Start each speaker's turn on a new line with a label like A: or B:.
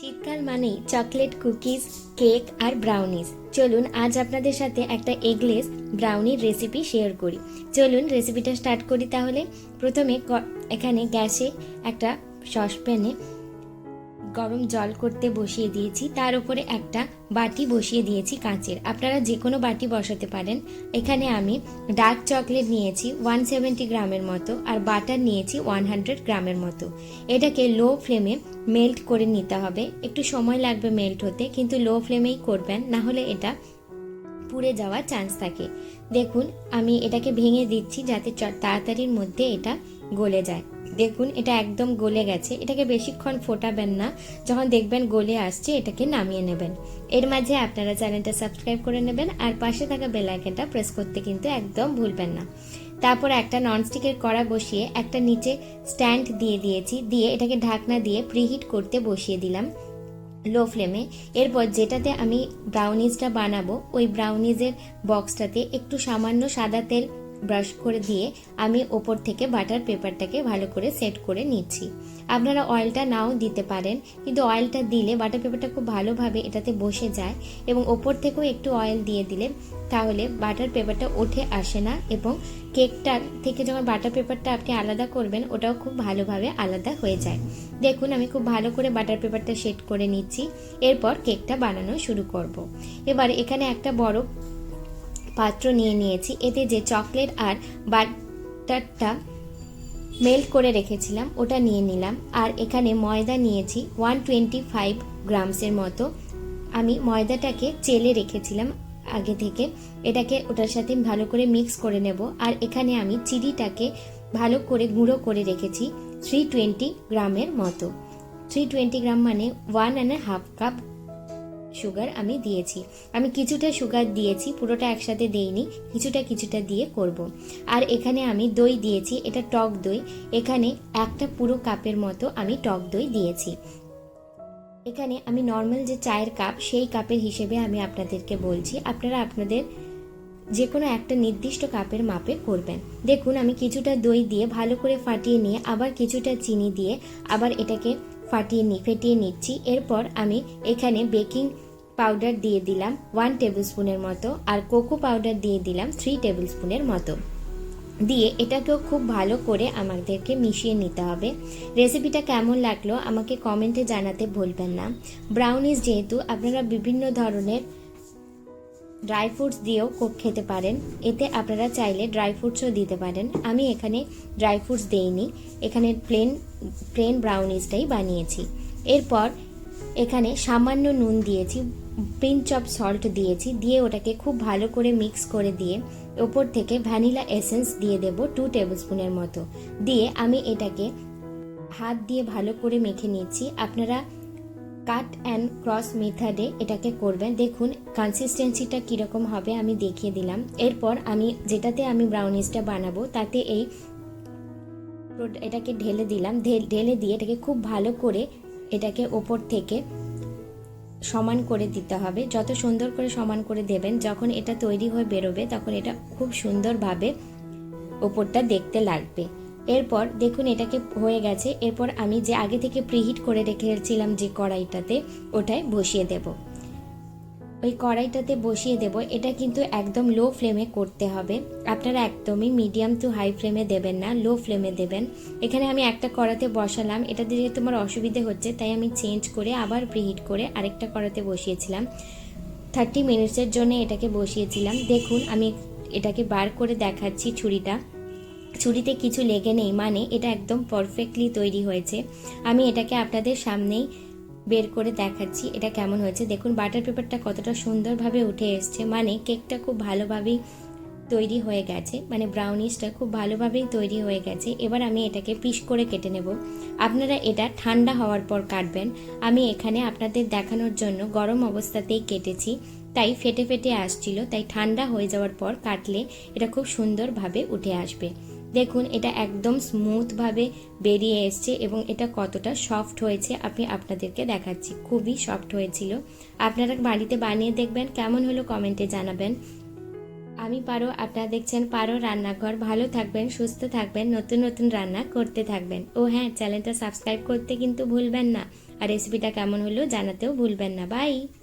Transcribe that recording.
A: শীতকাল মানেই chocolate, cookies, cake আর brownies. চলুন আজ আপনাদের সাথে একটা এগলেস ব্রাউনির রেসিপি শেয়ার করি। চলুন রেসিপিটা স্টার্ট করি তাহলে। প্রথমে এখানে গ্যাসে একটা সসপ্যানে গরম জল করতে বসিয়ে দিয়েছি, তার উপরে একটা বাটি বসিয়ে দিয়েছি কাঁচের। আপনারা যে কোনো বাটি বসাতে পারেন। এখানে আমি ডার্ক চকলেট নিয়েছি 170 গ্রামের মতো, আর বাটার নিয়েছি 100 গ্রামের মতো। এটাকে লো ফ্লেমে মেল্ট করে নিতে হবে। একটু সময় লাগবে মেল্ট হতে, কিন্তু লো ফ্লেমেই করবেন, না হলে এটা পুড়ে যাওয়ার চান্স থাকে। দেখুন আমি এটাকে ভেঙে দিচ্ছি যাতে তাড়াতাড়ির মধ্যে এটা গলে যায়। দেখুন এটা একদম গলে গেছে। এটাকে বেশিক্ষণ ফোটাবেন না, যখন দেখবেন গলে আসছে এটাকে নামিয়ে নেবেন। এর মাঝে আপনারা চ্যানেলটা সাবস্ক্রাইব করে নেবেন, আর পাশে থাকা বেল আইকনটা প্রেস করতে কিন্তু একদম ভুলবেন না। তারপর একটা ননস্টিকের কড়া বসিয়ে একটা নিচে স্ট্যান্ড দিয়ে দিয়েছি, দিয়ে এটাকে ঢাকনা দিয়ে প্রিহিট করতে বসিয়ে দিলাম লো ফ্লেমে। এরপর যেটাতে আমি ব্রাউনিজটা বানাবো ওই ব্রাউনিজের বক্সটাতে একটু সামান্য সাদা তেল ব্রাশ করে দিয়ে আমি ওপর থেকে বাটার পেপারটাকে ভালো করে সেট করে নিচ্ছি। আপনারা অয়েলটা নাও দিতে পারেন, কিন্তু অয়েলটা দিলে বাটার পেপারটা খুব ভালোভাবে এটাতে বসে যায়, এবং ওপর থেকেও একটু অয়েল দিয়ে দিলে তাহলে বাটার পেপারটা উঠে আসে না, এবং কেকটার থেকে যখন বাটার পেপারটা আপনি আলাদা করবেন ওটাও খুব ভালোভাবে আলাদা হয়ে যায়। দেখুন আমি খুব ভালো করে বাটার পেপারটা সেট করে নিচ্ছি। এরপর কেকটা বানানো শুরু করব। এবার এখানে একটা বড় পাত্র নিয়ে নিয়েছি, এতে যে চকলেট আর বাটারটা মেল্ট করে রেখেছিলাম ওটা নিয়ে নিলাম। আর এখানে ময়দা নিয়েছি 125 গ্রামসের মতো। আমি ময়দাটাকে চেলে রেখেছিলাম আগে থেকে। এটাকে ওটার সাথে ভালো করে মিক্স করে নেব। আর এখানে আমি চিনিটাকে ভালো করে গুঁড়ো করে রেখেছি 320 গ্রামের মতো। 320 গ্রাম মানে 1.5 কাপ সুগার আমি দিয়েছি। আমি কিছুটা সুগার দিয়েছি, পুরোটা একসাথে দেইনি, কিছুটা দিয়ে করব। আর এখানে আমি দই দিয়েছি, এটা টক দই। এখানে একটা পুরো কাপের মতো আমি টক দই দিয়েছি। এখানে আমি নর্মাল যে চায়ের কাপ সেই কাপের হিসেবে আমি আপনাদেরকে বলছি, আপনারা আপনাদের যে কোনো একটা নির্দিষ্ট কাপের মাপে করবেন। দেখুন আমি কিছুটা দই দিয়ে ভালো করে ফাটিয়ে নিয়ে আবার কিছুটা চিনি দিয়ে আবার এটাকে ফেটিয়ে নিচ্ছি। এরপর আমি এখানে বেকিং পাউডার দিয়ে দিলাম 1 টেবিল স্পুনের মতো, আর কোকো পাউডার দিয়ে দিলাম 3 টেবিল স্পুনের মতো। দিয়ে এটাকেও খুব ভালো করে আমাদেরকে মিশিয়ে নিতে হবে। রেসিপিটা কেমন লাগলো আমাকে কমেন্টে জানাতে ভুলবেন না। ব্রাউনিজ যেহেতু আপনারা বিভিন্ন ধরনের ড্রাই ফ্রুটস দিয়েও খেতে পারেন, এতে আপনারা চাইলে ড্রাই ফ্রুটসও দিতে পারেন। আমি এখানে ড্রাই ফ্রুটস দেইনি, এখানে প্লেন ব্রাউনিজটাই বানিয়েছি। এরপর এখানে সামান্য নুন দিয়েছি, পিঞ্চ অফ সল্ট দিয়েছি, দিয়ে ওটাকে খুব ভালো করে মিক্স করে দিয়ে ওপর থেকে ভ্যানিলা এসেন্স দিয়ে দেব 2 টেবিল স্পুনের মতো। দিয়ে আমি এটাকে হাত দিয়ে ভালো করে মেখে নিচ্ছি। আপনারা কাট অ্যান্ড ক্রস মেথডে এটাকে করবেন। দেখুন কনসিস্টেন্সিটা কীরকম হবে আমি দেখিয়ে দিলাম। এরপর আমি যেটাতে আমি ব্রাউনিজটা বানাবো তাতে এটাকে ঢেলে দিলাম। ঢেলে দিয়ে এটাকে খুব ভালো করে এটাকে ওপর থেকে সমান করে দিতে হবে। যত সুন্দর করে সমান করে দেবেন, যখন এটা তৈরি হয়ে বেরোবে তখন এটা খুব সুন্দরভাবে ওপরটা দেখতে লাগবে। এরপর দেখুন এটাকে হয়ে গেছে। এরপর আমি যে আগে থেকে প্রিহিট করে রেখেছিলাম যে কড়াইটাতে ওটায় বসিয়ে দেব। ওই কড়াইটাতে বসিয়ে দেব। এটা কিন্তু একদম লো ফ্লেমে করতে হবে, আপনারা একদমই মিডিয়াম টু হাই ফ্লেমে দেবেন না, লো ফ্লেমে দেবেন। এখানে আমি একটা কড়াতে বসালাম, এটাতে যেহেতু আমার অসুবিধে হচ্ছে তাই আমি চেঞ্জ করে আবার প্রিহিট করে আরেকটা কড়াতে বসিয়েছিলাম। 30 মিনিটসের জন্য এটাকে বসিয়েছিলাম। দেখুন আমি এটাকে বার করে দেখাচ্ছি, ছুরিতে কিছু লেগে নেই, মানে এটা একদম পারফেক্টলি তৈরি হয়েছে। আমি এটাকে আপনাদের সামনেই বের করে দেখাচ্ছি এটা কেমন হয়েছে। দেখুন বাটার পেপারটা কতটা সুন্দরভাবে উঠে এসছে, মানে কেকটা খুব ভালোভাবেই তৈরি হয়ে গেছে, মানে ব্রাউনিজটা খুব ভালোভাবেই তৈরি হয়ে গেছে। এবার আমি এটাকে পিস করে কেটে নেব। আপনারা এটা ঠান্ডা হওয়ার পর কাটবেন। আমি এখানে আপনাদের দেখানোর জন্য গরম অবস্থাতেই কেটেছি, তাই ফেটে আসছিল, তাই ঠান্ডা হয়ে যাওয়ার পর কাটলে এটা খুব সুন্দরভাবে উঠে আসবে। দেখুন এটা একদম স্মুথভাবে বেরিয়ে এসছে, এবং এটা কতটা সফট হয়েছে আমি আপনাদেরকে দেখাচ্ছি। খুবই সফট হয়েছিল। আপনারা বাড়িতে বানিয়ে দেখবেন, কেমন হলো কমেন্টে জানাবেন। আমি পারো, আপনারা দেখছেন পারো রান্নাঘর। ভালো থাকবেন, সুস্থ থাকবেন, নতুন নতুন রান্না করতে থাকবেন। ও হ্যাঁ, চ্যানেলটা সাবস্ক্রাইব করতে কিন্তু ভুলবেন না। আর রেসিপিটা কেমন হলো জানাতেও ভুলবেন না। বাই।